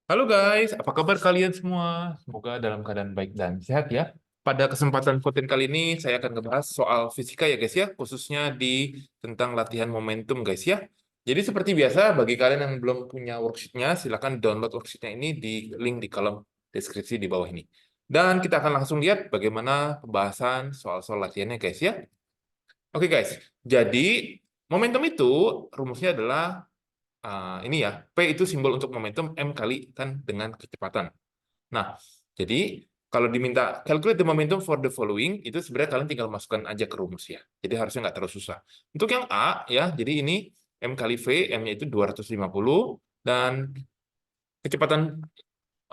Halo guys, apa kabar kalian semua? Semoga dalam keadaan baik dan sehat ya. Pada kesempatan konten kali ini saya akan ngebahas soal fisika ya guys ya, khususnya di tentang latihan momentum guys ya. Jadi seperti biasa, bagi kalian yang belum punya worksheet-nya, silakan download worksheet-nya ini di link di kolom deskripsi di bawah ini. Dan kita akan langsung lihat bagaimana pembahasan soal-soal latihannya guys ya. Oke guys, jadi momentum itu rumusnya adalah ini ya, P itu simbol untuk momentum, M kali kan dengan kecepatan. Nah, jadi kalau diminta calculate the momentum for the following, itu sebenarnya kalian tinggal masukkan aja ke rumus ya. Jadi harusnya nggak terlalu susah. Untuk yang A, ya, jadi ini M kali V, M-nya itu 250, dan kecepatan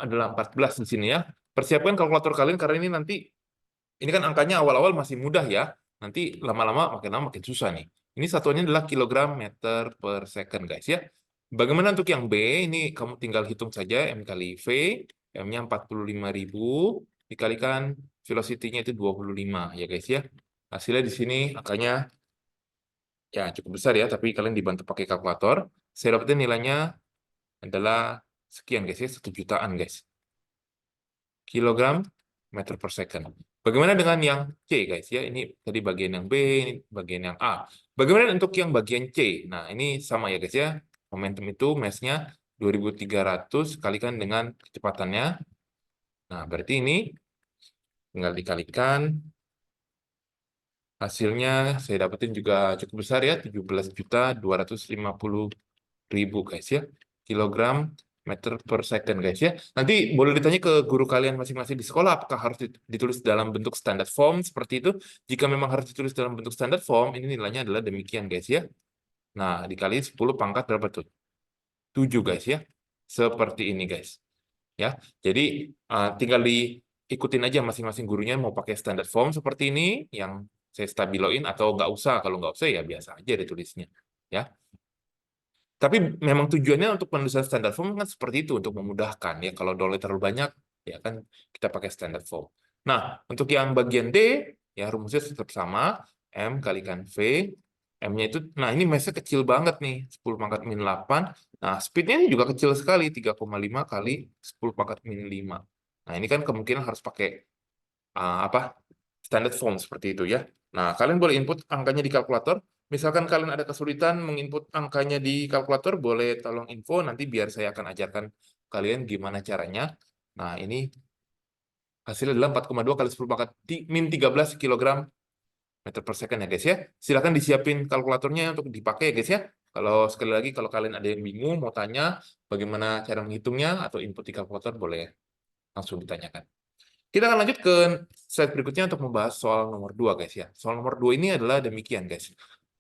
adalah 14 di sini ya. Persiapkan kalkulator kalian, karena ini nanti, ini kan angkanya awal-awal masih mudah ya. Nanti lama-lama makin lama makin susah nih. Ini satuannya adalah kilogram meter per second guys ya. Bagaimana untuk yang B? Ini kamu tinggal hitung saja M kali V, M-nya 45.000 dikalikan velocity-nya itu 25 ya guys ya. Hasilnya di sini angkanya ya cukup besar ya, tapi kalian dibantu pakai kalkulator. Saya dapetin nilainya adalah sekian guys ya, 1 jutaan guys. Kilogram meter per second. Bagaimana dengan yang C guys ya? Ini tadi bagian yang B, ini bagian yang A. Bagaimana untuk yang bagian C? Nah, ini sama ya guys ya. Momentum itu mass-nya 2300 kalikan dengan kecepatannya. Nah, berarti ini tinggal dikalikan. Hasilnya saya dapetin juga cukup besar ya, 17.250.000 guys ya. Kilogram meter per second guys ya. Nanti boleh ditanya ke guru kalian masing-masing di sekolah apakah harus ditulis dalam bentuk standar form seperti itu. Jika memang harus ditulis dalam bentuk standar form, ini nilainya adalah demikian guys ya. Nah, dikali 10 pangkat berapa tuh? 7 guys ya. Seperti ini guys. Ya. Jadi tinggal diikutin aja masing-masing gurunya mau pakai standar form seperti ini yang saya stabiloin atau nggak usah. Kalau nggak usah ya biasa aja ditulisnya. Ya. Tapi memang tujuannya untuk penulisan standar form kan seperti itu, untuk memudahkan ya. Kalau dollar terlalu banyak, ya kan kita pakai standar form. Nah, untuk yang bagian D, ya rumusnya tetap sama, M kalikan V, M-nya itu, nah ini mass-nya kecil banget nih, 10 pangkat min 8. Nah, speed-nya ini juga kecil sekali, 3,5 kali 10 pangkat min 5. Nah, ini kan kemungkinan harus pakai apa standard form seperti itu ya. Nah, kalian boleh input angkanya di kalkulator. Misalkan kalian ada kesulitan menginput angkanya di kalkulator, boleh tolong info, nanti biar saya akan ajarkan kalian gimana caranya. Nah, ini hasilnya adalah 4,2 kali 10 pangkat min 13 kilogram meter per second ya guys ya. Silahkan disiapin kalkulatornya untuk dipakai ya guys ya. Kalau sekali lagi, kalau kalian ada yang bingung, mau tanya bagaimana cara menghitungnya atau input di kalkulator, boleh langsung ditanyakan. Kita akan lanjut ke slide berikutnya untuk membahas soal nomor 2, guys ya. Soal nomor 2 ini adalah demikian, guys.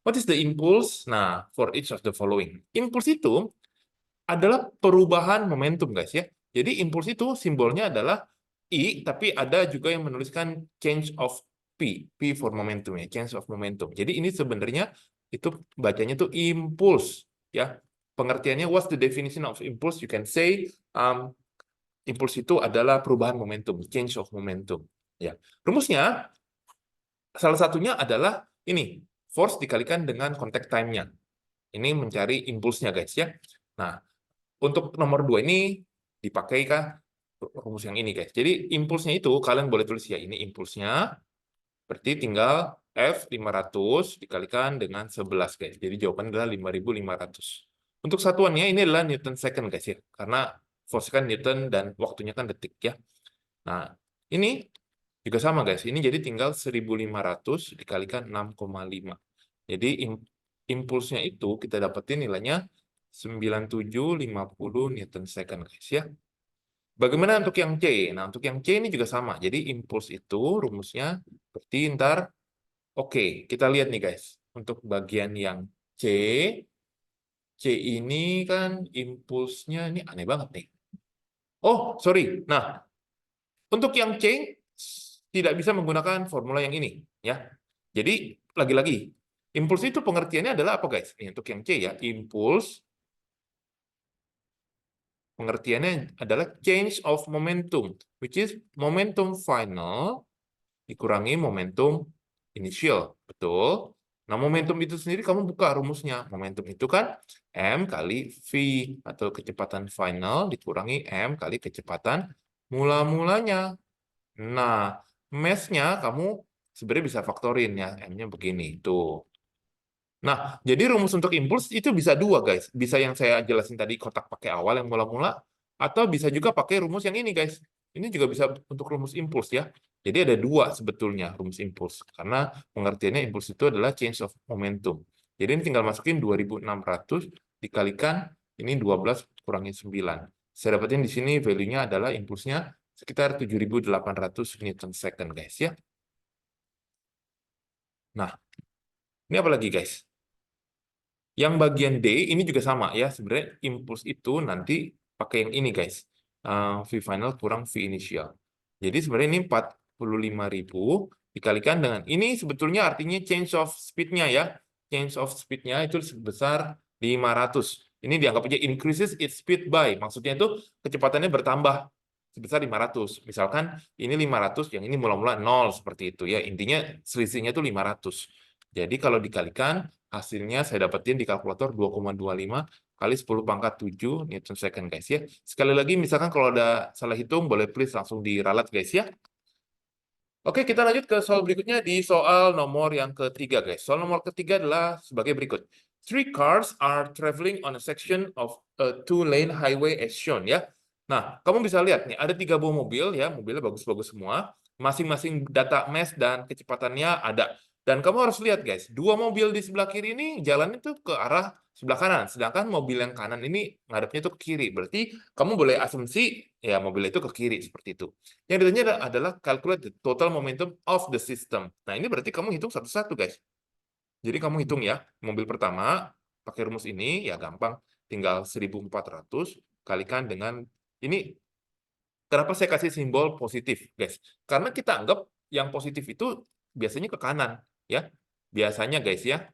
What is the impulse? Nah, for each of the following. Impulse itu adalah perubahan momentum, guys ya. Jadi impulse itu simbolnya adalah I, tapi ada juga yang menuliskan change of P. P for momentum ya, change of momentum. Jadi ini sebenarnya itu bacanya tuh impulse ya. Pengertiannya, what's the definition of impulse? You can say impuls itu adalah perubahan momentum, change of momentum. Ya, rumusnya salah satunya adalah ini, force dikalikan dengan contact time-nya. Ini mencari impulsnya guys ya. Nah, untuk nomor 2 ini dipakai kah rumus yang ini guys. Jadi impulsnya itu kalian boleh tulis ya, ini impulsnya. Berarti tinggal F 500 dikalikan dengan 11 guys. Jadi jawabannya adalah 5.500. Untuk satuannya ini adalah Newton second guys ya. Karena force kan Newton dan waktunya kan detik ya. Nah, ini juga sama guys. Ini jadi tinggal 1.500 dikalikan 6,5. Jadi impulsnya itu kita dapetin nilainya 9750 Newton second guys ya. Bagaimana untuk yang C? Nah, untuk yang C ini juga sama. Jadi impuls itu rumusnya berarti ntar, oke, kita lihat nih guys. Untuk bagian yang C, C ini kan impulsnya ini aneh banget nih. Oh, sorry. Nah, untuk yang C tidak bisa menggunakan formula yang ini ya. Jadi lagi-lagi impuls itu pengertiannya adalah apa guys? Ini untuk yang C ya, impuls pengertiannya adalah change of momentum, which is momentum final dikurangi momentum initial, betul? Nah, momentum itu sendiri kamu buka rumusnya. Momentum itu kan M kali V, atau kecepatan final dikurangi M kali kecepatan mula-mulanya. Nah, mass-nya kamu sebenarnya bisa faktorin ya, M-nya begini, tuh. Nah, jadi rumus untuk impuls itu bisa dua, guys. Bisa yang saya jelasin tadi, kotak pakai awal yang mula-mula, atau bisa juga pakai rumus yang ini, guys. Ini juga bisa untuk rumus impuls ya. Jadi ada dua sebetulnya rumus impuls. Karena pengertiannya impuls itu adalah change of momentum. Jadi ini tinggal masukin 2600 dikalikan ini 12 kurangi 9. Saya dapetin di sini value-nya adalah impulsnya sekitar 7.800 Newton second, guys ya. Nah, ini apa lagi, guys? Yang bagian D ini juga sama ya, sebenarnya impuls itu nanti pakai yang ini, guys. V final kurang V initial. Jadi sebenarnya ini 45.000 dikalikan dengan ini sebetulnya artinya change of speed-nya ya. Change of speed-nya itu sebesar 500. Ini dianggap aja increases its speed by. Maksudnya itu kecepatannya bertambah sebesar 500. Misalkan ini 500, yang ini mula-mula 0 seperti itu ya. Intinya selisihnya itu 500. Jadi kalau dikalikan hasilnya saya dapetin di kalkulator 2,25 kali 10 pangkat 7 Newton second, guys ya. Sekali lagi misalkan kalau ada salah hitung boleh please langsung diralat, guys ya. Oke, kita lanjut ke soal berikutnya di soal nomor yang ketiga, guys. Soal nomor ketiga adalah sebagai berikut. Three cars are traveling on a section of a two-lane highway as shown, ya. Nah, kamu bisa lihat nih, ada 3 buah mobil, ya. Mobilnya bagus-bagus semua. Masing-masing data mass dan kecepatannya ada. Dan kamu harus lihat, guys, 2 mobil di sebelah kiri ini jalannya tuh ke arah sebelah kanan. Sedangkan mobil yang kanan ini ngadepnya tuh ke kiri. Berarti kamu boleh asumsi, ya mobil itu ke kiri, seperti itu. Yang ditanya adalah calculate the total momentum of the system. Nah, ini berarti kamu hitung satu-satu, guys. Jadi kamu hitung ya, mobil pertama pakai rumus ini ya gampang, tinggal 1.400 kalikan dengan ini. Kenapa saya kasih simbol positif, guys? Karena kita anggap yang positif itu biasanya ke kanan, ya. Biasanya, guys ya.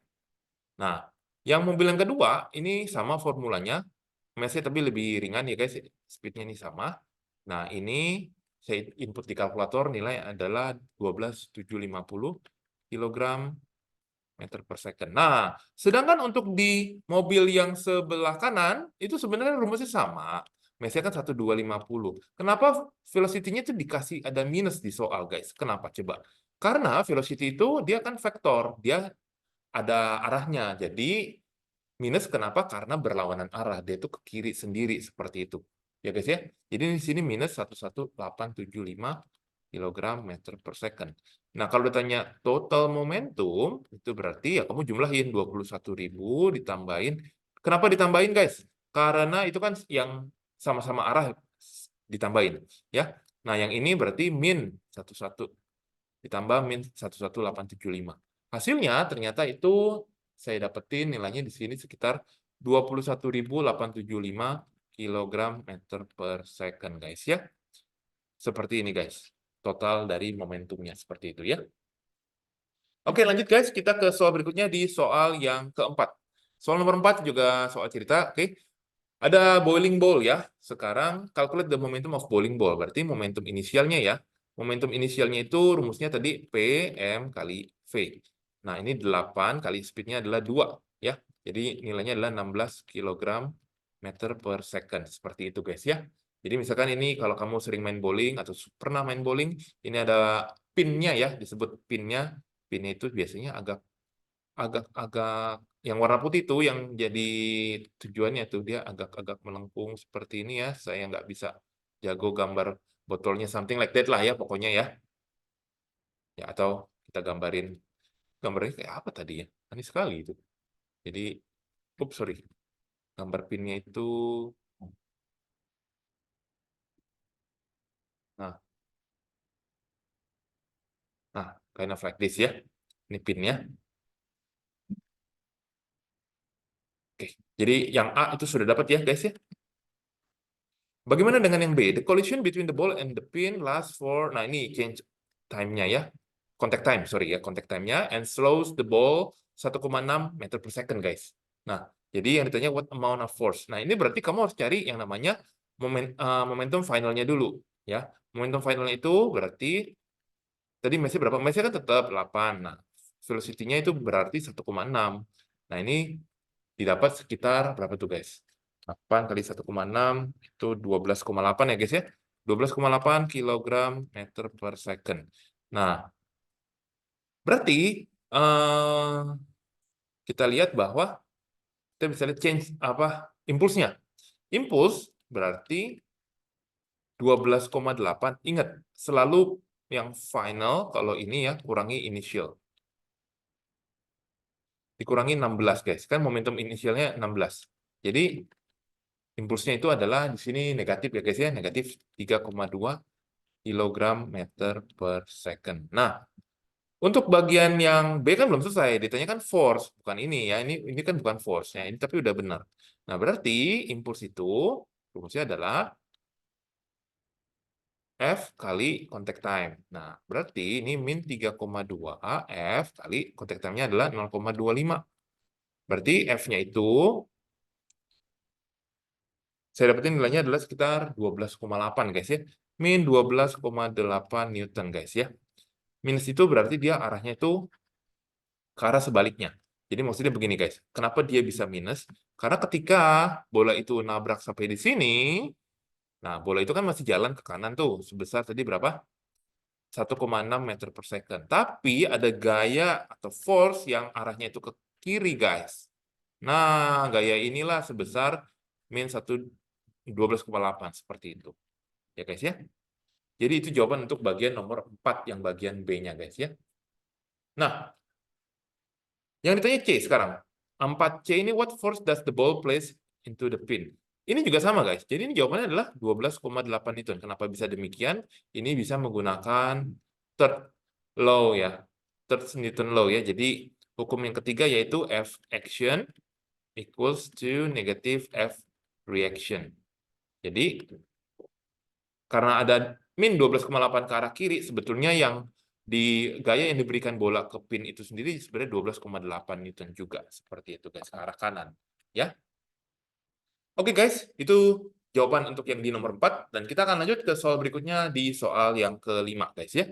Nah, yang mobil yang kedua ini sama formulanya, mass-nya tapi lebih ringan ya, guys. Speed-nya ini sama. Nah, ini saya input di kalkulator, nilai adalah 12.750 kilogram meter per second. Nah, sedangkan untuk di mobil yang sebelah kanan, itu sebenarnya rumusnya sama. Mass-nya kan 1.250. Kenapa velocity-nya itu dikasih ada minus di soal, guys? Kenapa? Coba. Karena velocity itu dia kan vektor, dia ada arahnya. Jadi, minus kenapa? Karena berlawanan arah. Dia itu ke kiri sendiri, seperti itu. Ya, guys ya. Jadi, di sini minus 11875 kilogram meter per second. Nah, kalau ditanya total momentum, itu berarti ya kamu jumlahin 21.000 ditambahin. Kenapa ditambahin, guys? Karena itu kan yang sama-sama arah ditambahin. Ya. Nah, yang ini berarti min 11 ditambah min 11875. Hasilnya ternyata itu saya dapetin nilainya di sini sekitar 21.875 kilogram meter per second, guys ya. Seperti ini, guys. Total dari momentumnya seperti itu ya. Oke, lanjut guys, kita ke soal berikutnya di soal yang keempat. Soal nomor 4 juga soal cerita, oke. Ada bowling ball ya. Sekarang calculate the momentum of bowling ball. Berarti momentum inisialnya ya. Momentum inisialnya itu rumusnya tadi P M kali V. Nah, ini 8 kali speednya adalah 2 ya. Jadi nilainya adalah 16 kg meter per second. Seperti itu guys ya. Jadi misalkan ini kalau kamu sering main bowling atau pernah main bowling, ini ada pinnya ya, disebut pinnya. Pinnya itu biasanya agak yang warna putih itu yang jadi tujuannya tuh dia agak-agak melengkung seperti ini ya. Saya nggak bisa jago gambar botolnya, something like that lah ya pokoknya ya. Ya atau kita gambarnya kayak apa tadi ya? Aneh sekali itu. Jadi, sorry. Gambar pinnya itu, nah, kind of like this ya. Ini pinnya. Oke, jadi yang A itu sudah dapat ya guys ya. Bagaimana dengan yang B? The collision between the ball and the pin lasts for, nah ini change time-nya ya. Contact time, sorry ya, contact time-nya, and slows the ball 1,6 meter per second, guys. Nah, jadi yang ditanya what amount of force. Nah, ini berarti kamu harus cari yang namanya momentum finalnya dulu. Ya, momentum finalnya itu berarti, tadi mass-nya berapa? Mass-nya kan tetap 8. Nah, velocity-nya itu berarti 1,6. Nah, ini didapat sekitar berapa tuh guys? 8 kali 1,6 itu 12,8 ya guys ya. 12,8 kilogram meter per second. Nah, berarti kita lihat bahwa kita bisa lihat change apa impulsnya. Impuls berarti 12,8. Ingat, selalu yang final kalau ini ya kurangi initial. Dikurangi 16 guys. Kan momentum inisialnya 16. Jadi impulsnya itu adalah di sini negatif ya guys ya, negatif 3,2 kilogram meter per second. Nah, untuk bagian yang B kan belum selesai, ditanya kan force, bukan ini ya, ini kan bukan force ya, ini tapi udah benar. Nah, berarti impuls itu rumusnya adalah F kali contact time. Nah, berarti ini min 3,2 F kali contact time-nya adalah 0,25. Berarti F-nya itu saya dapetin nilainya adalah sekitar 12,8 guys ya. Min 12,8 Newton guys ya. Minus itu berarti dia arahnya itu ke arah sebaliknya. Jadi maksudnya begini guys, kenapa dia bisa minus? Karena ketika bola itu nabrak sampai di sini, nah bola itu kan masih jalan ke kanan tuh, sebesar tadi berapa? 1,6 meter per second. Tapi ada gaya atau force yang arahnya itu ke kiri guys. Nah, gaya inilah sebesar min 12,8 seperti itu. Ya guys ya. Jadi itu jawaban untuk bagian nomor 4 yang bagian B-nya guys ya. Nah, yang ditanya C sekarang. 4C ini what force does the ball place into the pin? Ini juga sama guys. Jadi ini jawabannya adalah 12,8 Newton. Kenapa bisa demikian? Ini bisa menggunakan third law ya. Third Newton law ya. Jadi hukum yang ketiga yaitu F action equals to negative F reaction. Jadi karena ada min 12,8 ke arah kiri, sebetulnya yang di gaya yang diberikan bola ke pin itu sendiri sebenarnya 12,8 Newton juga. Seperti itu guys, ke arah kanan. Ya. Oke guys, itu jawaban untuk yang di nomor 4. Dan kita akan lanjut ke soal berikutnya di soal yang kelima guys ya.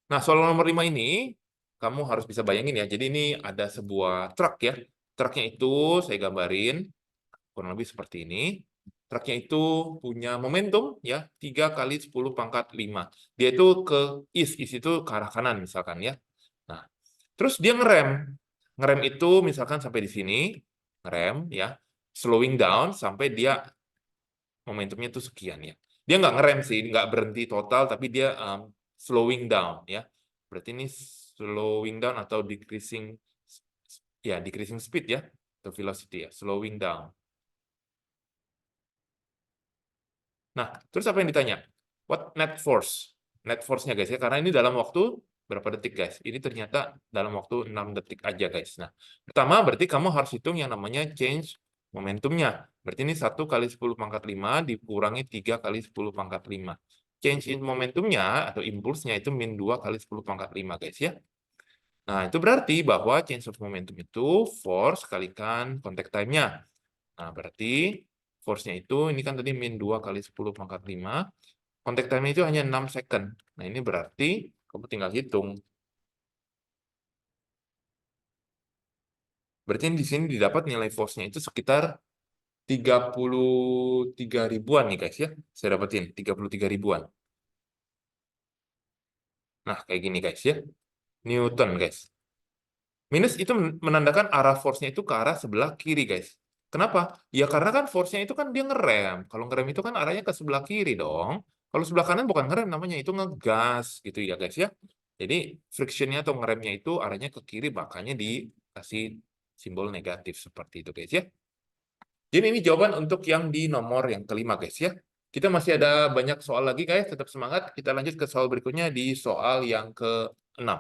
Nah, soal nomor 5 ini, kamu harus bisa bayangin ya. Jadi ini ada sebuah truk ya. Truknya itu saya gambarin, kurang lebih seperti ini. Truknya itu punya momentum ya 3 kali 10 pangkat 5. Dia itu ke east itu ke arah kanan misalkan ya. Nah, terus dia ngerem. Ngerem itu misalkan sampai di sini, ngerem ya, slowing down sampai dia momentumnya itu sekian ya. Dia nggak ngerem sih, nggak berhenti total, tapi dia slowing down ya. Berarti ini slowing down atau decreasing speed ya, atau velocity ya, slowing down. Nah, terus apa yang ditanya? What net force? Net force-nya guys ya, karena ini dalam waktu berapa detik guys? Ini ternyata dalam waktu 6 detik aja guys. Nah, pertama berarti kamu harus hitung yang namanya change momentumnya. Berarti ini 1 kali 10 pangkat 5 dikurangi 3 kali 10 pangkat 5. Change in momentumnya atau impulsnya itu min 2 kali 10 pangkat 5 guys ya. Nah, itu berarti bahwa change of momentum itu force kalikan contact time-nya. Nah, berarti force-nya itu, ini kan tadi min 2 kali 10 pangkat 5. Contact time itu hanya 6 second. Nah, ini berarti kamu tinggal hitung. Berarti di sini didapat nilai force-nya itu sekitar 33 ribuan nih guys ya. Saya dapetin 33 ribuan. Nah, kayak gini guys ya. Newton guys. Minus itu menandakan arah force-nya itu ke arah sebelah kiri guys. Kenapa? Ya karena kan force-nya itu kan dia ngerem. Kalau ngerem itu kan arahnya ke sebelah kiri dong. Kalau sebelah kanan bukan ngerem namanya, itu ngegas gitu ya guys ya. Jadi friction-nya atau ngeremnya itu arahnya ke kiri, makanya dikasih simbol negatif seperti itu guys ya. Jadi ini jawaban untuk yang di nomor yang kelima guys ya. Kita masih ada banyak soal lagi guys, tetap semangat. Kita lanjut ke soal berikutnya di soal yang ke-6.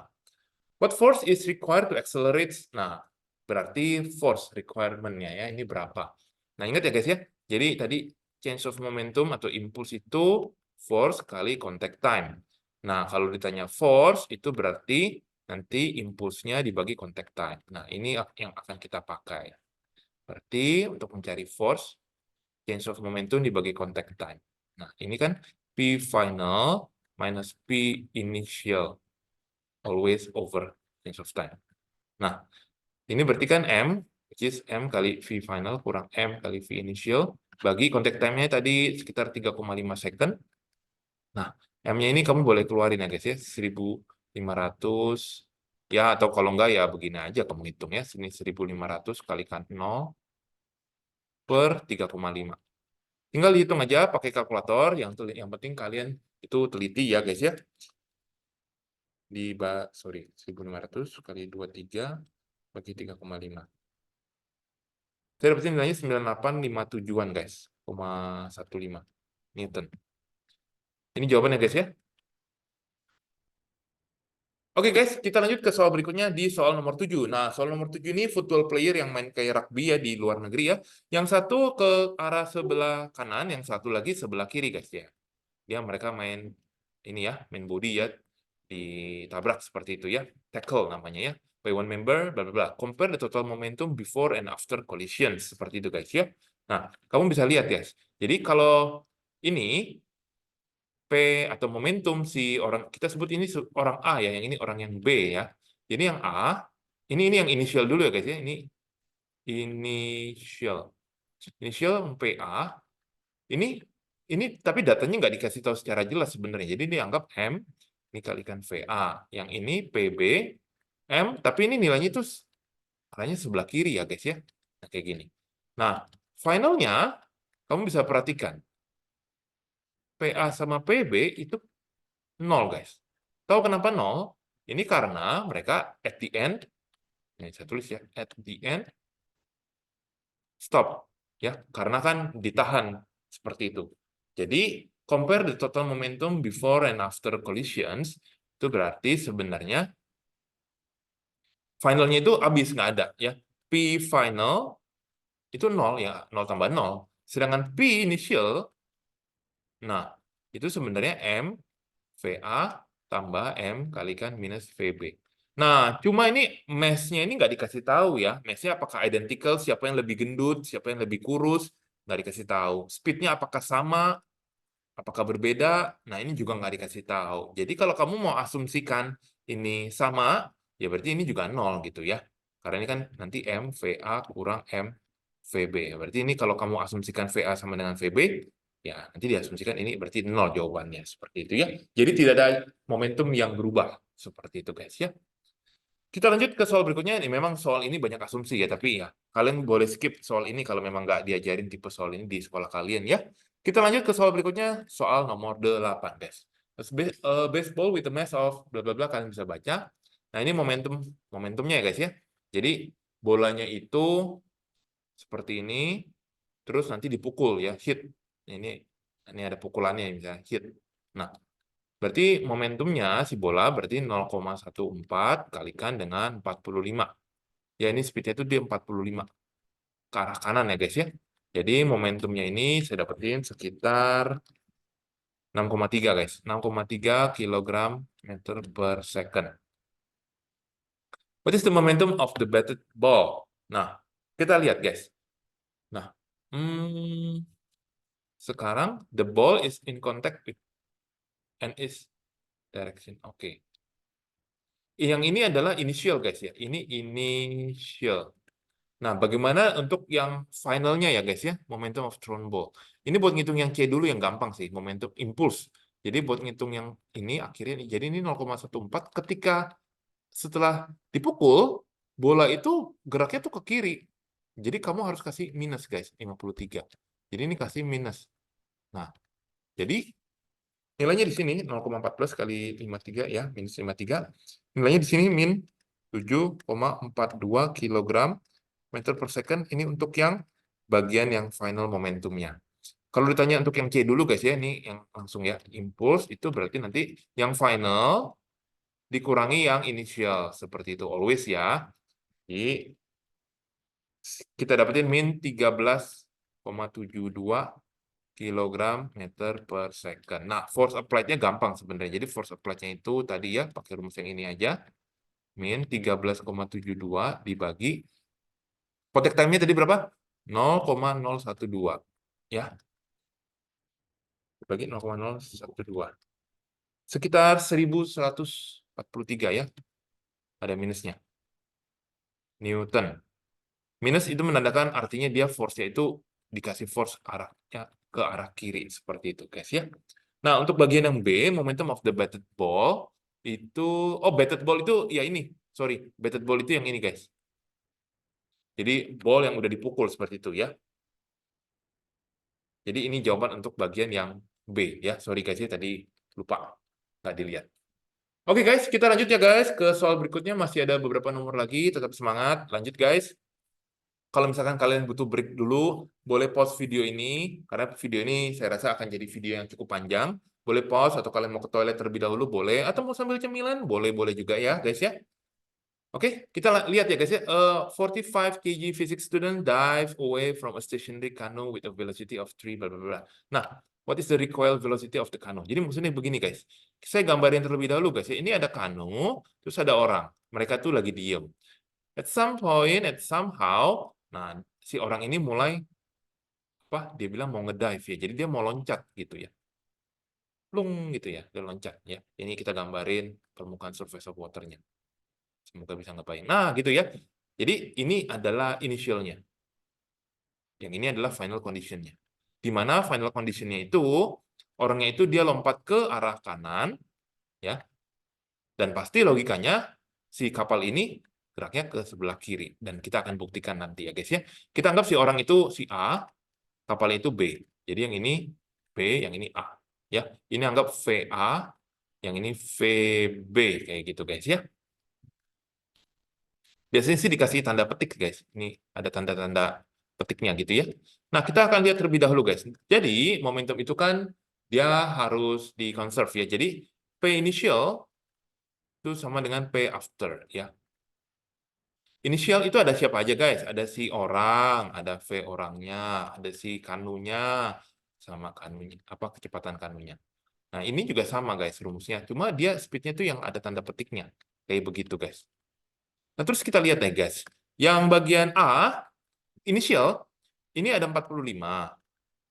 What force is required to accelerate? Nah, berarti force requirement-nya ya, ini berapa? Nah, ingat ya guys ya. Jadi tadi change of momentum atau impuls itu force kali contact time. Nah, kalau ditanya force itu berarti nanti impulsnya dibagi contact time. Nah, ini yang akan kita pakai. Berarti untuk mencari force, change of momentum dibagi contact time. Nah, ini kan P final minus P initial always over change of time. Nah, ini berarti kan M which is M kali V final kurang M kali V initial, bagi contact time-nya tadi sekitar 3,5 second. Nah, M-nya ini kamu boleh keluarin ya guys ya, 1500, ya atau kalau enggak ya begini aja kamu hitung ya, sini 1500 kalikan 0 per 3,5. Tinggal dihitung aja pakai kalkulator, yang penting kalian itu teliti ya guys ya. Sorry, 1500 kali 23 bagi 3,5. Saya dapetin nilainya 9857-an guys, 0,15 Newton. Ini jawabannya guys ya. Oke guys, kita lanjut ke soal berikutnya di soal nomor 7. Nah, soal nomor 7 ini football player yang main kayak rugby ya di luar negeri ya. Yang satu ke arah sebelah kanan, yang satu lagi sebelah kiri guys ya. Mereka main ini ya, main body ya, ditabrak seperti itu ya. Tackle namanya ya. By one member, bla bla bla. Compare the total momentum before and after collision seperti itu guys ya. Nah, kamu bisa lihat guys. Jadi kalau ini P atau momentum si orang, kita sebut ini orang A ya, yang ini orang yang B ya. Jadi yang A, ini yang inisial dulu ya guys ya. Ini inisial. Inisial PA. Ini tapi datanya nggak dikasih tahu secara jelas sebenarnya. Jadi dianggap M, ini kalikan VA. Yang ini PB, M, tapi ini nilainya itu arahnya sebelah kiri ya guys ya. Nah, kayak gini. Nah, finalnya kamu bisa perhatikan. PA sama PB itu 0 guys. Tahu kenapa 0? Ini karena mereka at the end, ini saya tulis ya, at the end, stop. Ya, karena kan ditahan seperti itu. Jadi, compare the total momentum before and after collisions, itu berarti sebenarnya finalnya itu habis, nggak ada. Ya. P final itu 0, ya 0 tambah 0. Sedangkan P initial, nah, itu sebenarnya M VA tambah M kalikan minus VB. Nah, cuma ini mass-nya ini nggak dikasih tahu ya. Mass-nya apakah identical, siapa yang lebih gendut, siapa yang lebih kurus, nggak dikasih tahu. Speed-nya apakah sama, apakah berbeda, nah ini juga nggak dikasih tahu. Jadi kalau kamu mau asumsikan ini sama, ya berarti ini juga 0 gitu ya. Karena ini kan nanti M VA kurang M VB. Berarti ini kalau kamu asumsikan VA sama dengan VB, ya nanti diasumsikan ini berarti 0 jawabannya. Seperti itu ya. Jadi tidak ada momentum yang berubah. Seperti itu guys ya. Kita lanjut ke soal berikutnya. Ini memang soal ini banyak asumsi ya, tapi ya kalian boleh skip soal ini kalau memang nggak diajarin tipe soal ini di sekolah kalian ya. Kita lanjut ke soal berikutnya, soal nomor 8 guys. Baseball with a mass of bla bla bla, kalian bisa baca. Nah, ini momentumnya ya guys ya. Jadi bolanya itu seperti ini, terus nanti dipukul ya, hit. Ini ada pukulannya misalnya hit. Nah, berarti momentumnya si bola berarti 0,14 kalikan dengan 45. Ya, ini speednya itu di 45 ke arah kanan ya guys ya. Jadi momentumnya ini saya dapetin sekitar 6,3 guys. 6,3 kilogram meter per second. What is the momentum of the batted ball? Nah, kita lihat guys. Nah, sekarang the ball is in contact with and is direction. Oke. Yang ini adalah initial guys ya. Ini initial. Nah, bagaimana untuk yang finalnya ya guys ya, momentum of thrown ball. Ini buat ngitung yang C dulu yang gampang sih, momentum impulse. Jadi buat ngitung yang ini akhirnya, jadi ini 0,14 ketika setelah dipukul, bola itu geraknya tuh ke kiri. Jadi kamu harus kasih minus guys, 53. Jadi ini kasih minus. Nah, jadi nilainya di sini 0,14 kali 53 ya, minus 53. Nilainya di sini min 7,42 kilogram meter per second. Ini untuk yang bagian yang final momentumnya. Kalau ditanya untuk yang C dulu guys ya, ini yang langsung ya, impulse itu berarti nanti yang final dikurangi yang initial. Seperti itu always ya. Jadi kita dapetin min 13,72 kilogram meter per second. Nah, force applied-nya gampang sebenarnya. Jadi force applied-nya itu tadi ya, pakai rumus yang ini aja. Min 13,72 dibagi. Contact time-nya tadi berapa? 0,012. Ya, dibagi 0,012. Sekitar 1143 ya. Ada minusnya. Newton. Minus itu menandakan artinya dia force-nya itu dikasih force arahnya ke arah kiri seperti itu, guys ya. Nah, untuk bagian yang B, momentum of the batted ball itu batted ball itu ya ini. Sorry, batted ball itu yang ini, guys. Jadi ball yang udah dipukul seperti itu ya. Jadi ini jawaban untuk bagian yang B ya. Sorry guys ya, tadi lupa nggak dilihat. Oke guys, kita lanjut ya guys ke soal berikutnya. Masih ada beberapa nomor lagi. Tetap semangat. Lanjut guys. Kalau misalkan kalian butuh break dulu, boleh pause video ini, karena video ini saya rasa akan jadi video yang cukup panjang. Boleh pause, atau kalian mau ke toilet terlebih dahulu, boleh. Atau mau sambil cemilan, boleh-boleh juga ya, guys ya. Oke, kita lihat ya guys ya. 45 kg physics student dive away from a stationary canoe with a velocity of 3, bla bla bla. Nah, what is the recoil velocity of the canoe? Jadi maksudnya begini guys. Saya gambarin terlebih dahulu guys ya. Ini ada canoe, terus ada orang. Mereka tuh lagi diem. At some point, somehow, nah si orang ini mulai dia bilang mau ngedive ya. Jadi dia mau loncat gitu ya. Plung gitu ya, dia loncat ya. Ini kita gambarin permukaan surface of water-nya. Semoga bisa ngapain. Nah, gitu ya. Jadi ini adalah initialnya. Yang ini adalah final condition-nya. Di mana final condition-nya itu orangnya itu dia lompat ke arah kanan ya. Dan pasti logikanya si kapal ini geraknya ke sebelah kiri, dan kita akan buktikan nanti ya guys ya. Kita anggap si orang itu si A, kapal itu B. Jadi yang ini B, yang ini A. Ya, ini anggap VA, yang ini VB kayak gitu guys ya. Biasanya sih dikasih tanda petik guys. Ini ada tanda-tanda petiknya gitu ya. Nah, kita akan lihat terlebih dahulu guys. Jadi momentum itu kan dia harus di conserve ya. Jadi P initial itu sama dengan P after ya. Inisial itu ada siapa aja guys? Ada si orang, ada V orangnya, ada si kanunya, sama kanunya, kecepatan kanunya. Nah ini juga sama guys rumusnya, cuma dia speednya itu yang ada tanda petiknya, kayak begitu guys. Nah terus kita lihat nih guys, yang bagian A, inisial, ini ada 45.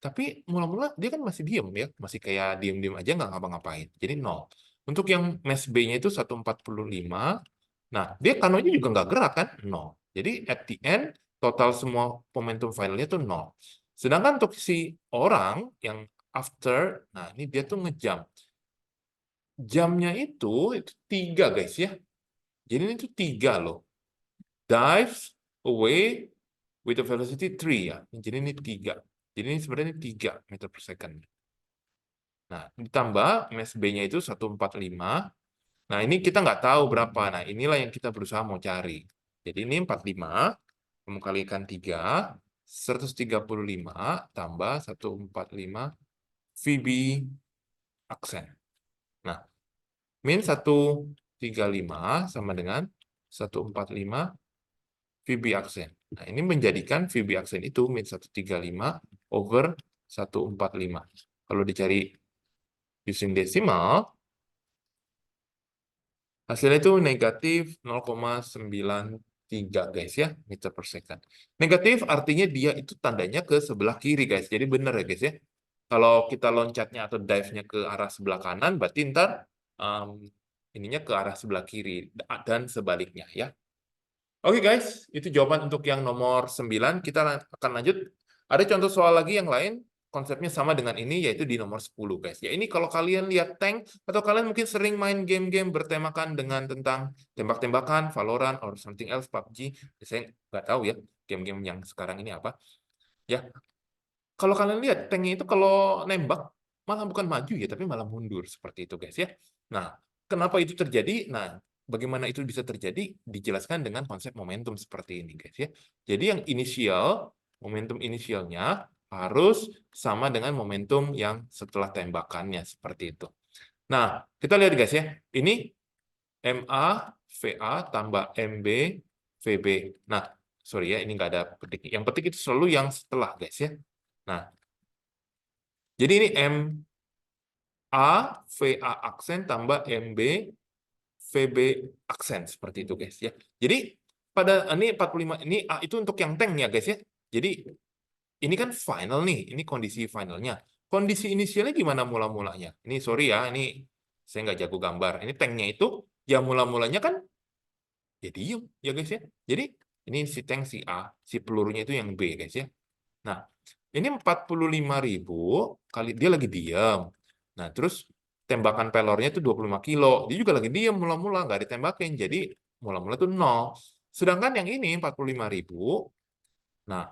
Tapi mula-mula dia kan masih diem ya, masih kayak diem-diem aja nggak ngapa-ngapain. Jadi 0. Untuk yang mass B-nya itu 145. Nah, dia kanonya juga nggak gerak kan? 0. Jadi at the end, total semua momentum finalnya itu 0. Sedangkan untuk si orang yang after, nah ini dia tuh ngejam. Jamnya itu 3 guys ya. Jadi ini tuh 3 loh. Dives away with a velocity 3 ya. Jadi ini 3. Jadi ini sebenarnya 3 meter per second. Nah, ditambah mass B-nya itu 145. Nah, ini kita nggak tahu berapa. Nah, inilah yang kita berusaha mau cari. Jadi ini 45, kamu kalikan 3, 135 tambah 145 VB aksen. Nah, min 135 sama dengan 145 VB aksen. Nah, ini menjadikan VB aksen itu min 135 over 145. Kalau dicari using desimal, hasilnya itu negatif 0,93 guys ya, meter per second. Negatif artinya dia itu tandanya ke sebelah kiri guys. Jadi benar ya guys ya. Kalau kita loncatnya atau dive-nya ke arah sebelah kanan, berarti ntar ininya ke arah sebelah kiri dan sebaliknya ya. Oke guys, itu jawaban untuk yang nomor 9. Kita akan lanjut. Ada contoh soal lagi yang lain, konsepnya sama dengan ini, yaitu di nomor 10 guys. Ya ini kalau kalian lihat tank, atau kalian mungkin sering main game-game bertemakan dengan tentang tembak-tembakan, Valorant, or something else, PUBG. Saya nggak tahu ya, game-game yang sekarang ini apa. Ya, kalau kalian lihat, tanknya itu kalau nembak, malah bukan maju ya, tapi malah mundur. Seperti itu guys ya. Nah, kenapa itu terjadi? Nah, bagaimana itu bisa terjadi? Dijelaskan dengan konsep momentum seperti ini, guys ya. Jadi yang inisial, momentum inisialnya harus sama dengan momentum yang setelah tembakannya, seperti itu. Nah, kita lihat guys ya. Ini MA, VA tambah MB, VB. Nah, sorry ya, ini nggak ada petik. Yang petik itu selalu yang setelah, guys ya. Nah, jadi ini MA, VA aksen tambah MB, VB aksen seperti itu guys ya. Jadi pada ini 45 ini itu untuk yang tank ya guys ya. Jadi ini kan final nih, ini kondisi finalnya. Kondisi inisialnya gimana mula-mulanya? Ini sorry ya, ini saya nggak jago gambar. Ini tanknya itu ya mula-mulanya kan ya diem ya guys ya. Jadi Ini si tank si A, si pelurunya itu yang B, guys ya. Nah, ini 45.000 kali dia lagi diam. Nah, terus tembakan pelornya itu 25 kilo. Dia juga lagi diam mula-mula, nggak ditembakin. Jadi, mula-mula itu 0. Sedangkan yang ini 45.000, nah,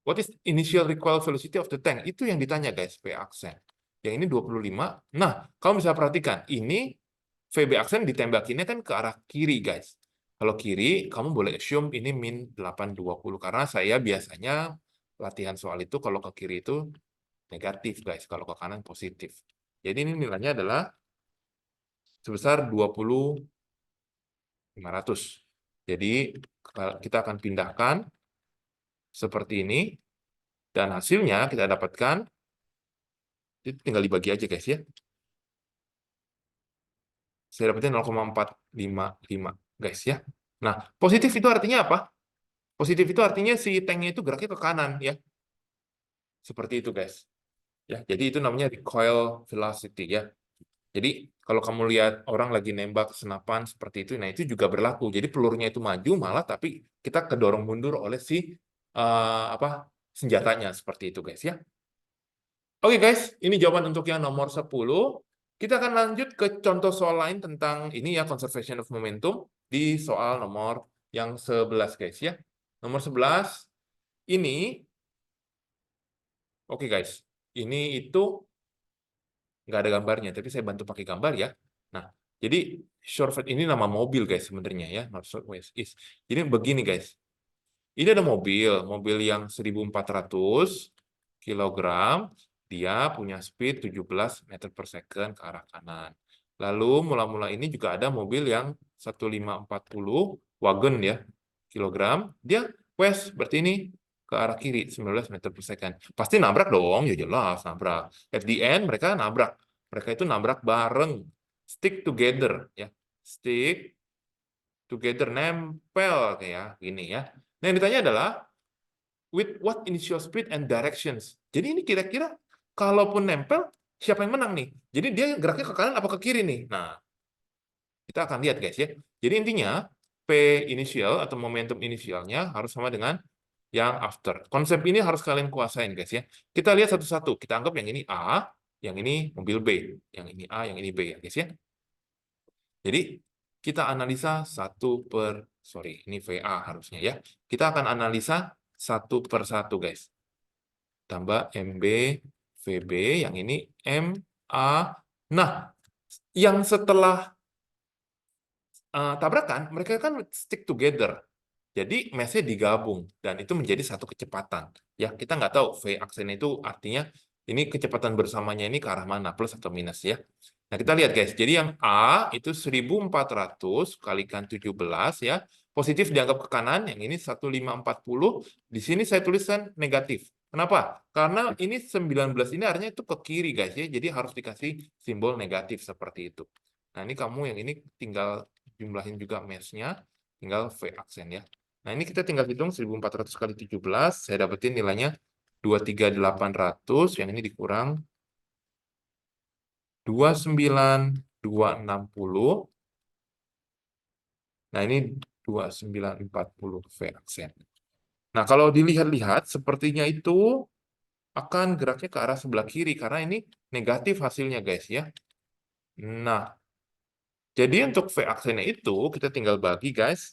what is initial recoil velocity of the tank? Itu yang ditanya, guys, V aksen. Yang ini 25. Nah, kamu bisa perhatikan, ini VB aksen ditembakinnya kan ke arah kiri, guys. Kalau kiri, kamu boleh assume ini min 820. Karena saya biasanya latihan soal itu kalau ke kiri itu negatif, guys. Kalau ke kanan positif. Jadi ini nilainya adalah sebesar 20.500. Jadi kita akan pindahkan seperti ini. Dan hasilnya kita dapatkan, tinggal dibagi aja, guys ya. Saya dapatnya 0,455, guys ya. Nah, positif itu artinya apa? Positif itu artinya si tanknya itu geraknya ke kanan ya. Seperti itu, guys. Ya, jadi itu namanya recoil velocity ya. Jadi kalau kamu lihat orang lagi nembak senapan seperti itu, nah itu juga berlaku. Jadi pelurunya itu maju malah tapi kita kedorong mundur oleh si apa senjatanya seperti itu, guys ya. Oke, guys, ini jawaban untuk yang nomor 10. Kita akan lanjut ke contoh soal lain tentang ini ya, conservation of momentum di soal nomor yang 11, guys ya. Nomor 11 ini, oke guys, ini itu nggak ada gambarnya, tapi saya bantu pakai gambar ya. Nah, jadi Chevrolet ini nama mobil, guys, sebenarnya ya. Not Northwest is. Jadi begini, guys. Ini ada mobil yang 1.400 kilogram, dia punya speed 17 meter per second ke arah kanan. Lalu mula-mula ini juga ada mobil yang 1540 wagon ya, kilogram, dia west, berarti ini ke arah kiri 19 meter per second. Pasti nabrak dong, ya jelas nabrak. At the end mereka nabrak. Mereka itu nabrak bareng, stick together ya. Stick together, nempel kayak gini ya. Nah, yang ditanya adalah with what initial speed and directions. Jadi ini kira-kira kalaupun nempel, siapa yang menang nih? Jadi dia geraknya ke kanan apa ke kiri nih? Nah, kita akan lihat, guys ya. Jadi intinya P initial atau momentum inisialnya harus sama dengan yang after. Konsep ini harus kalian kuasain, guys ya. Kita lihat satu-satu. Kita anggap yang ini A, yang ini mobil B, yang ini A, yang ini B ya, guys ya. Jadi kita analisa ini VA harusnya ya. Kita akan analisa satu per satu, guys. Tambah MB, VB, yang ini MA. Nah, yang setelah tabrakan, mereka kan stick together. Jadi mass-nya digabung dan itu menjadi satu kecepatan. Ya, kita nggak tahu V aksen itu artinya ini kecepatan bersamanya ini ke arah mana, plus atau minus ya. Nah, kita lihat, guys. Jadi yang A itu 1.400 kalikan 17 ya. Positif dianggap ke kanan, yang ini 1.540. Di sini saya tuliskan negatif. Kenapa? Karena ini 19 ini artinya itu ke kiri, guys ya. Jadi harus dikasih simbol negatif seperti itu. Nah, ini kamu yang ini tinggal jumlahin juga mass-nya, tinggal V aksen ya. Nah, ini kita tinggal hitung 1.400 kali 17, saya dapetin nilainya 23.800, yang ini dikurang 29.260. Nah, ini 29.40 V aksen. Nah, kalau dilihat-lihat, sepertinya itu akan geraknya ke arah sebelah kiri, karena ini negatif hasilnya, guys ya. Nah, jadi untuk V aksennya itu, kita tinggal bagi, guys.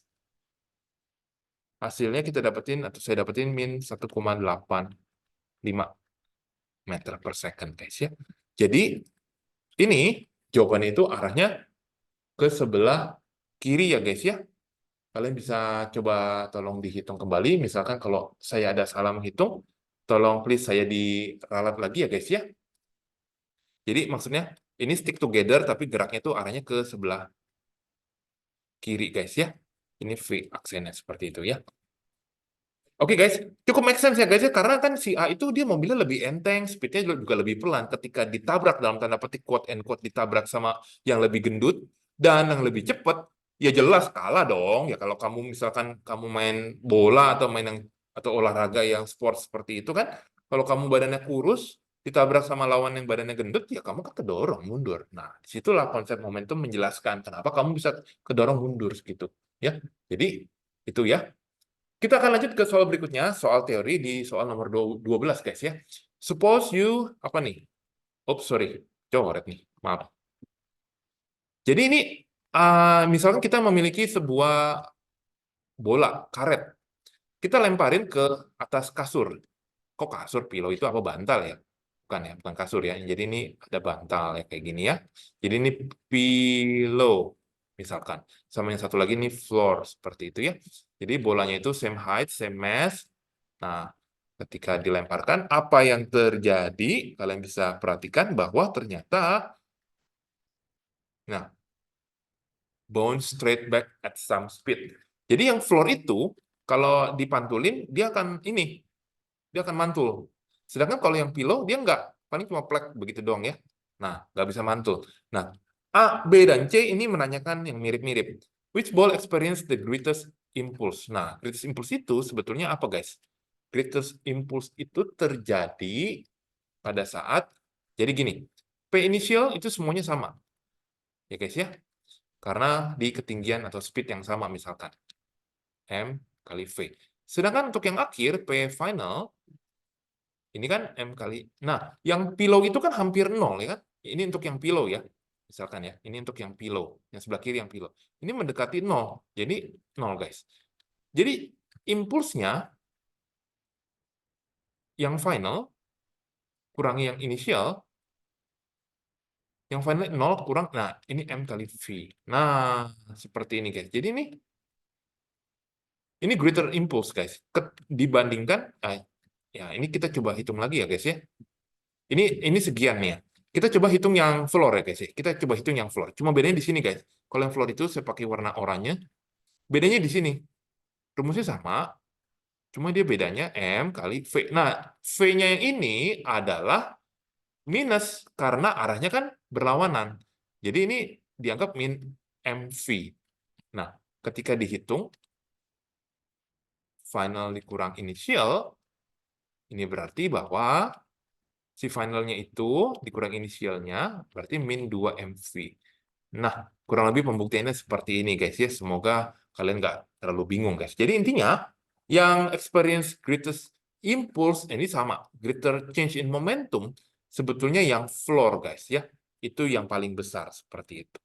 Hasilnya kita dapetin, atau saya dapetin min 1,85 meter per second, guys ya. Jadi ini jawabannya itu arahnya ke sebelah kiri ya, guys ya. Kalian bisa coba tolong dihitung kembali. Misalkan kalau saya ada salah menghitung, tolong please saya diralat lagi ya, guys ya. Jadi maksudnya ini stick together tapi geraknya itu arahnya ke sebelah kiri, guys ya. Ini V aksennya seperti itu ya. Oke, guys, cukup make sense ya, guys ya, karena kan si A itu dia mobilnya lebih enteng, speednya juga lebih pelan. Ketika ditabrak dalam tanda petik quote and quote ditabrak sama yang lebih gendut dan yang lebih cepat, ya jelas kalah dong. Ya kalau kamu misalkan kamu main bola atau main atau olahraga yang sport seperti itu kan, kalau kamu badannya kurus ditabrak sama lawan yang badannya gendut, ya kamu kan kedorong mundur. Nah, disitulah konsep momentum menjelaskan kenapa kamu bisa kedorong mundur gitu. Ya, jadi Itu ya. Kita akan lanjut ke soal berikutnya, soal teori di soal nomor 12 guys ya. Suppose you apa nih? Oops, sorry. Coret nih. Maaf. Jadi ini misalkan kita memiliki sebuah bola karet. Kita lemparin ke atas kasur. Kok kasur? Pillow itu apa bantal ya? Bukan ya, bukan kasur ya. Jadi ini ada bantal ya kayak gini ya. Jadi ini pillow misalkan. Sama yang satu lagi ini floor seperti itu ya. Jadi bolanya itu same height, same mass. Nah, ketika dilemparkan apa yang terjadi? Kalian bisa perhatikan bahwa ternyata nah, bounce straight back at some speed. Jadi yang floor itu kalau dipantulin dia akan ini, dia akan mantul. Sedangkan kalau yang pillow dia nggak, paling cuma plek begitu doang ya. Nah, nggak bisa mantul. Nah, A, B, dan C ini menanyakan yang mirip-mirip. Which ball experience the greatest impulse? Nah, greatest impulse itu sebetulnya apa guys? Greatest impulse itu terjadi pada saat, jadi gini, P initial itu semuanya sama. Ya guys ya, karena di ketinggian atau speed yang sama misalkan M kali V. Sedangkan untuk yang akhir P final ini kan M kali. Nah, yang pillow itu kan hampir nol ya kan? Ini untuk yang pillow ya. Misalkan ya, ini untuk yang pillow, yang sebelah kiri yang pillow. Ini mendekati nol. Jadi nol guys. Jadi impulsnya yang final kurangi yang initial, yang final 0 kurang, nah ini M kali V. Nah, seperti ini guys. Jadi ini greater impulse guys. Dibandingkan, ya ini kita coba hitung lagi ya guys ya. Ini segian nih ya. Kita coba hitung yang floor ya guys ya. Kita coba hitung yang floor. Cuma bedanya di sini guys. Kalau yang floor itu saya pakai warna oranye. Bedanya di sini. Rumusnya sama. Cuma dia bedanya M kali V. Nah, V-nya yang ini adalah minus. Karena arahnya kan berlawanan. Jadi ini dianggap min MV. Nah, ketika dihitung, final dikurang initial, ini berarti bahwa si finalnya itu dikurang inisialnya, berarti min 2 MV. Nah, kurang lebih pembuktiannya seperti ini guys ya. Semoga kalian nggak terlalu bingung guys. Jadi intinya, yang experience greatest impulse, ini sama. Greater change in momentum, sebetulnya yang floor guys ya. Itu yang paling besar seperti itu.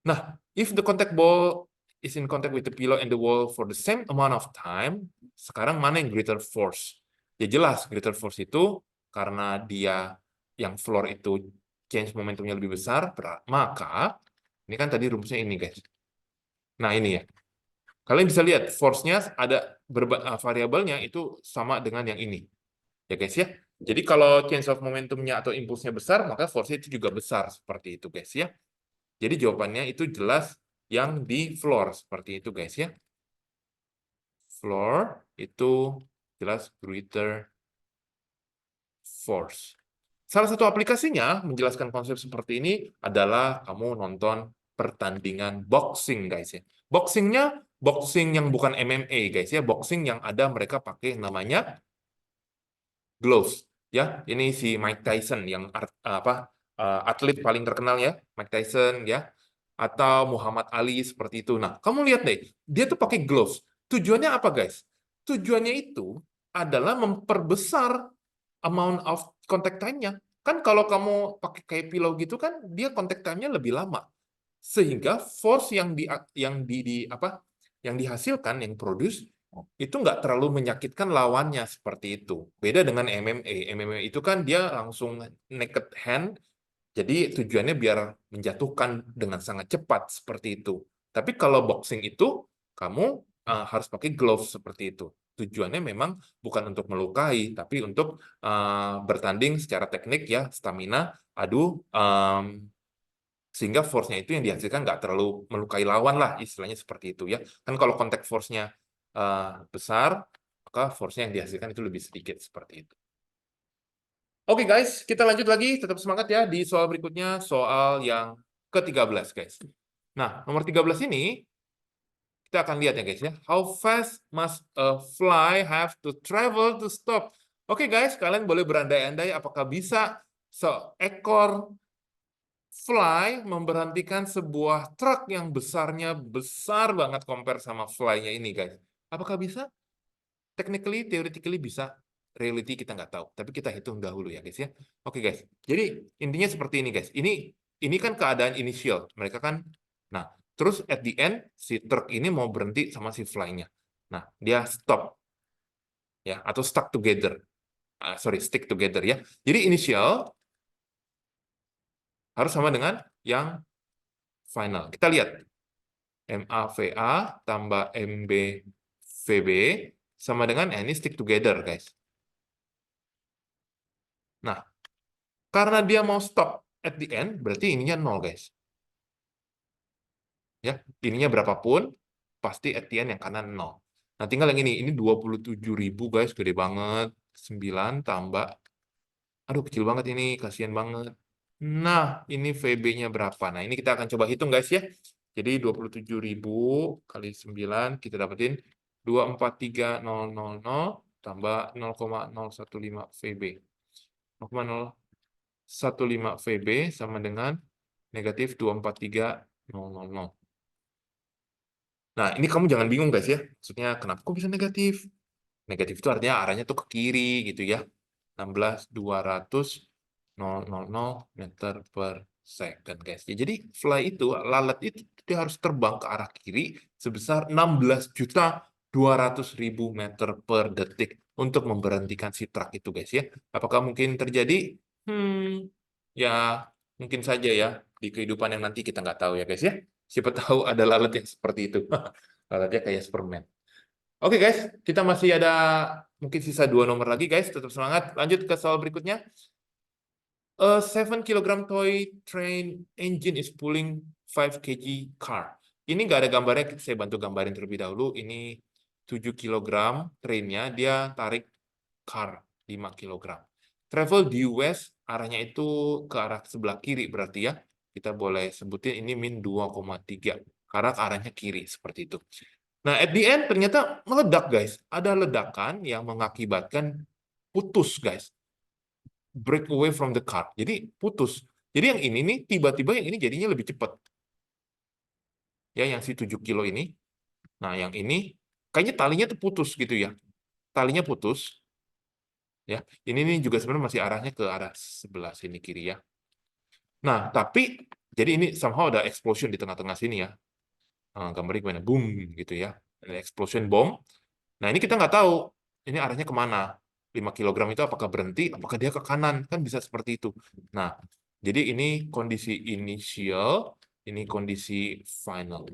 Nah, if the contact ball is in contact with the pillow and the wall for the same amount of time, sekarang mana yang greater force? Ya jelas, greater force itu karena dia yang floor itu change momentumnya lebih besar, maka ini kan tadi rumusnya ini guys. Nah ini ya, kalian bisa lihat force-nya ada variabelnya itu sama dengan yang ini, ya guys ya. Jadi kalau change of momentumnya atau impulsnya besar, maka force-nya itu juga besar seperti itu guys ya. Jadi jawabannya itu jelas yang di floor seperti itu guys ya. Floor itu jelas greater force. Salah satu aplikasinya menjelaskan konsep seperti ini adalah kamu nonton pertandingan boxing guys ya. Boxingnya boxing yang bukan MMA guys ya, boxing yang ada mereka pakai namanya gloves ya. Ini si Mike Tyson yang atlet paling terkenal ya, Mike Tyson ya, atau Muhammad Ali seperti itu. Nah, kamu lihat deh, dia tuh pakai gloves. Tujuannya apa guys? Tujuannya itu adalah memperbesar amount of contact time-nya. Kan kalau kamu pakai kayak pillow gitu kan dia contact time-nya lebih lama. Sehingga force yang dihasilkan yang produce itu nggak terlalu menyakitkan lawannya seperti itu. Beda dengan MMA. MMA itu kan dia langsung naked hand, jadi tujuannya biar menjatuhkan dengan sangat cepat seperti itu. Tapi kalau boxing itu kamu harus pakai gloves seperti itu. Tujuannya memang bukan untuk melukai, tapi untuk bertanding secara teknik ya, stamina, adu, sehingga force-nya itu yang dihasilkan nggak terlalu melukai lawan lah, istilahnya seperti itu ya. Kan kalau contact force-nya besar, maka force-nya yang dihasilkan itu lebih sedikit seperti itu. Oke guys, kita lanjut lagi, tetap semangat ya di soal berikutnya, soal yang ke-13 guys. Nah, nomor 13 ini kita akan lihat ya guys ya. How fast must a fly have to travel to stop? Oke guys, kalian boleh berandai-andai apakah bisa seekor fly memberhentikan sebuah truk yang besarnya besar banget compare sama fly-nya ini, guys. Apakah bisa? Technically, theoretically bisa. Reality kita nggak tahu. Tapi kita hitung dahulu ya, guys ya. Oke, guys. Jadi intinya seperti ini, guys. Ini kan keadaan initial. Mereka kan, nah, terus at the end si truk ini mau berhenti sama si fly-nya. Nah, dia stop ya atau stuck together. Stick together ya. Jadi initial harus sama dengan yang final. Kita lihat MAVA tambah MBVB sama dengan ini stick together, guys. Nah, karena dia mau stop at the end, berarti ininya 0, guys. Ya, ininya berapapun, pasti at the end yang kanan 0. Nah, tinggal yang ini 27.000, guys, gede banget. 9 tambah, aduh kecil banget ini, kasihan banget. Nah, ini VB-nya berapa? Nah, ini kita akan coba hitung, guys ya. Jadi 27.000 kali 9, kita dapetin 243.000 tambah 0,015 VB. 0,015 VB sama dengan negatif 243.000. Nah, ini kamu jangan bingung, guys ya. Maksudnya, kenapa kok bisa negatif? Negatif itu artinya arahnya tuh ke kiri, gitu ya. 16.200.000 meter per second, guys. Ya, jadi fly itu, lalat itu dia harus terbang ke arah kiri sebesar 16.200.000 meter per detik untuk memberhentikan si truk itu, guys ya. Apakah mungkin terjadi? Ya mungkin saja ya di kehidupan yang nanti kita nggak tahu ya, guys ya. Siapa tahu ada lalat yang seperti itu. Lalatnya kayak Superman. Oke, guys, kita masih ada mungkin sisa 2 nomor lagi, guys. Tetap semangat. Lanjut ke soal berikutnya. A 7 kilogram toy train engine is pulling 5 kg car. Ini nggak ada gambarnya, saya bantu gambarin terlebih dahulu. Ini 7 kilogram trainnya, dia tarik car 5 kilogram. Travel due west, arahnya itu ke arah sebelah kiri berarti ya. Kita boleh sebutin ini min 2,3. Karena arahnya kiri, seperti itu. Nah, at the end ternyata meledak, guys. Ada ledakan yang mengakibatkan putus, guys. Break away from the car. Jadi putus. Jadi yang ini nih, tiba-tiba yang ini jadinya lebih cepat. Ya, yang si 7 kilo ini. Nah, yang ini, kayaknya talinya tuh putus gitu ya. Talinya putus. Ya, ini nih juga sebenarnya masih arahnya ke arah sebelah sini kiri ya. Nah, tapi, jadi ini somehow ada explosion di tengah-tengah sini ya. Gambarnya gimana? Boom, gitu ya. Ada explosion bom. Nah, ini kita nggak tahu ini arahnya kemana. 5 kilogram itu apakah berhenti, apakah dia ke kanan, kan bisa seperti itu. Nah, jadi ini kondisi initial, ini kondisi final.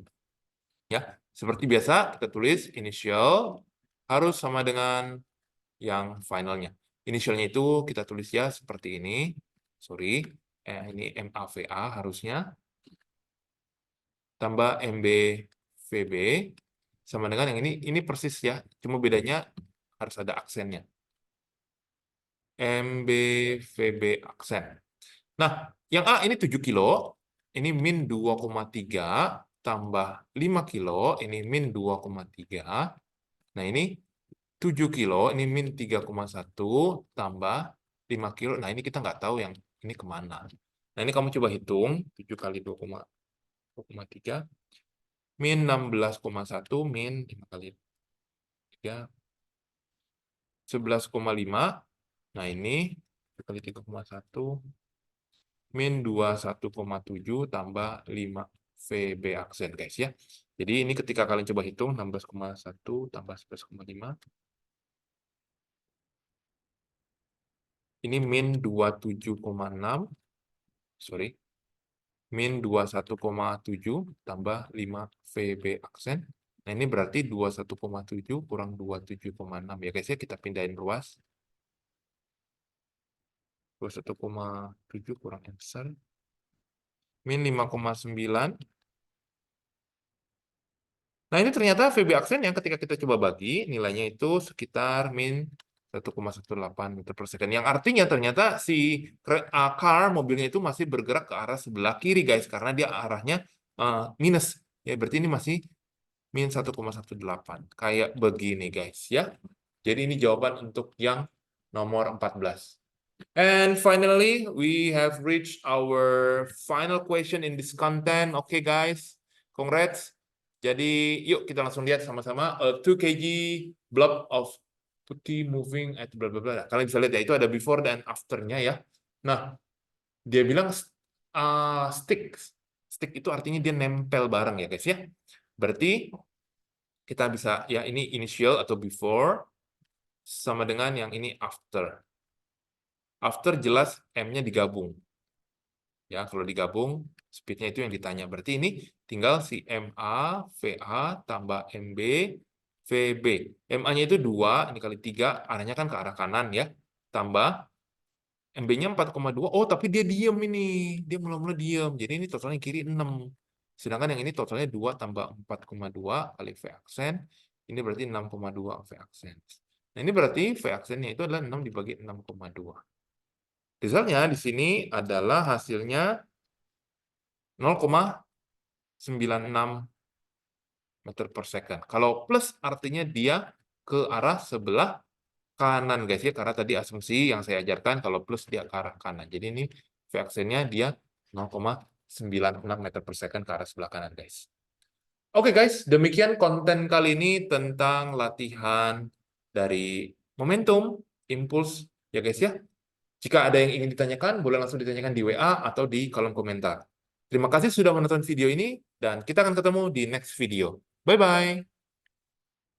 Ya, seperti biasa kita tulis initial harus sama dengan yang finalnya. Initialnya itu kita tulis ya seperti ini. Sorry, ini MAVA harusnya tambah MBVB sama dengan yang ini persis ya, cuma bedanya harus ada aksennya. MBVB aksen. Nah, yang A ini 7 kilo, ini min 2,3 tambah 5 kilo, ini min 2,3. Nah, ini 7 kilo, ini min 3,1 tambah 5 kilo. Nah, ini kita nggak tahu yang ini kemana. Nah, ini kamu coba hitung, 7 kali 2,3 min 16,1 min 5 kali 3 11,5. Nah, ini 7 kali 3,1 min 21,7 tambah 5 VB aksen, guys ya. Jadi ini ketika kalian coba hitung 16,1 tambah 11,5. Ini min 27,6. Sorry. Min 21,7 tambah 5 VB aksen. Nah, ini berarti 21,7 kurang 27,6 ya, guys ya. Kita pindahin ruas. 21,7 kurang yang besar. Min 5,9. Nah, ini ternyata VB aksen yang ketika kita coba bagi, nilainya itu sekitar min 1,18 meter per second. Yang artinya ternyata si car, mobilnya itu masih bergerak ke arah sebelah kiri, guys. Karena dia arahnya minus. Ya, berarti ini masih min 1,18. Kayak begini, guys. Ya. Jadi ini jawaban untuk yang nomor 14. And finally, we have reached our final question in this content. Okay, guys, congrats. Jadi, yuk kita langsung lihat sama-sama. A 2 kg blob of putih moving at bla bla bla. Kalian bisa lihat ya, itu ada before dan after-nya ya. Nah, dia bilang stick. Stick itu artinya dia nempel bareng ya, guys ya. Berarti kita bisa, ya ini initial atau before, sama dengan yang ini after. After jelas M-nya digabung. Ya, kalau digabung, speed-nya itu yang ditanya. Berarti ini tinggal si MA, VA, tambah MB, VB. MA-nya itu 2, ini kali 3, arahnya kan ke arah kanan ya. Tambah MB-nya 4,2. Oh, tapi dia diem ini. Dia mula-mula diem. Jadi ini totalnya kiri 6. Sedangkan yang ini totalnya 2 tambah 4,2 kali V aksen. Ini berarti 6,2 V aksen. Nah, ini berarti V aksennya itu adalah 6 dibagi 6,2. Resultnya di sini adalah hasilnya 0,96 meter per second. Kalau plus artinya dia ke arah sebelah kanan, guys ya, karena tadi asumsi yang saya ajarkan kalau plus dia ke arah kanan. Jadi ini V aksennya dia 0,96 meter per second ke arah sebelah kanan, guys. Oke, guys, demikian konten kali ini tentang latihan dari momentum, impuls, ya guys ya. Jika ada yang ingin ditanyakan, boleh langsung ditanyakan di WA atau di kolom komentar. Terima kasih sudah menonton video ini, dan kita akan ketemu di next video. Bye-bye!